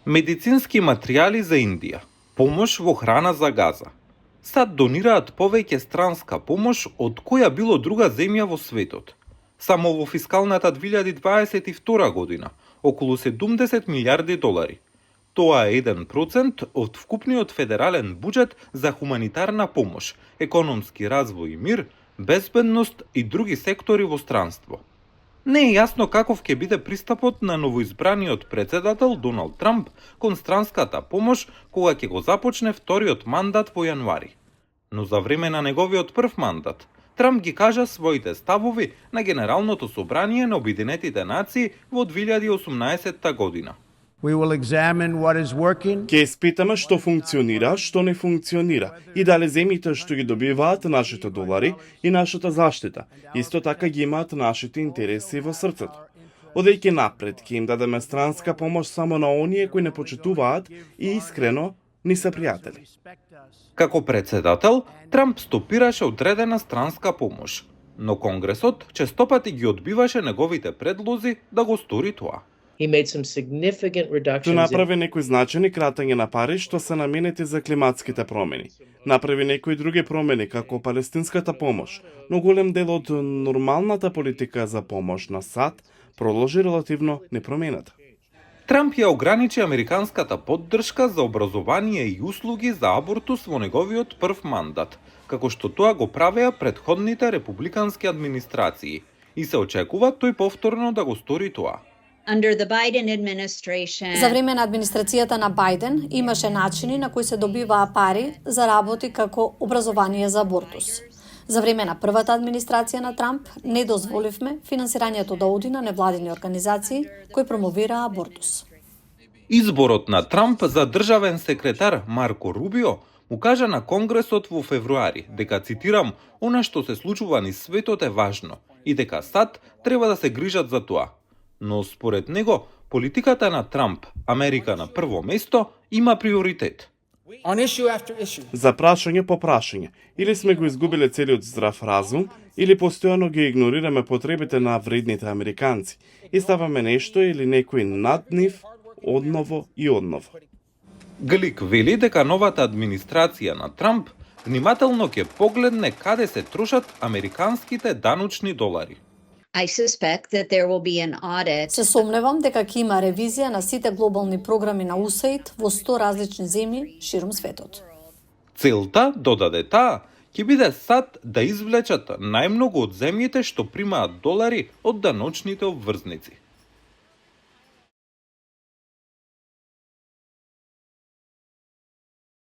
Медицински материјали за Индија, помош во храна за Газа. САД донираат повеќе странска помош од која било друга земја во светот. Само во фискалната 2022 година, околу 70 милиарди долари. Тоа е 1% од вкупниот федерален буџет за хуманитарна помош, економски развој и мир, безбедност и други сектори во странство. Не е јасно каков ќе биде пристапот на новоизбраниот председател Доналд Трамп кон странската помош кога ќе го започне вториот мандат во јануари. Но за време на неговиот прв мандат, Трамп ги кажа своите ставови на Генералното собрание на Обединетите нации во 2018 година. Ќе испитаме што функционира, што не функционира и дали земјите што ги добиваат нашите долари и нашата заштита, исто така ги имаат нашите интереси во срцето. Одејќи напред, ќе им дадеме странска помош само на оние кои не почитуваат и искрено ни се пријатели. Како председател, Трамп стопираше одредена странска помош, но Конгресот честопати ги одбиваше неговите предлози да го стори тоа. Тој направи некои значени кратање на пари што се наменети за климатските промени. Направи некои други промени, како палестинската помош, но голем дел од нормалната политика за помош на САД продолжи релативно непроменета. Трамп ја ограничи американската поддршка за образование и услуги за абортус во неговиот прв мандат, како што тоа го правеа претходните републикански администрации, и се очекува тој повторно да го стори тоа. За време на администрацијата на Бајден имаше начини на кои се добиваа пари за работи како образование за абортус. За време на првата администрација на Трамп не дозволивме финансирањето да оди на невладини организации кои промовираа абортус. Изборот на Трамп за државен секретар Марко Рубио му кажа на Конгресот во февруари дека, цитирам, она што се случува низ светот е важно и дека САД треба да се грижат за тоа. Но според него, политиката на Трамп, Америка на прво место, има приоритет. За прашање по прашање, или сме го изгубиле целиот здрав разум, или постојано ги игнорираме потребите на вредните американци и ставаме нешто или некој над нив одново и одново. Глик вели дека новата администрација на Трамп внимателно ќе погледне каде се трошат американските даночни долари. Се сомневам дека ќе има ревизија на сите глобални програми на USAID во 100 различни земји ширум светот. Целта, додаде таа, ќе биде САД да извлечат најмногу од земјите што примаат долари од даночните обврзници.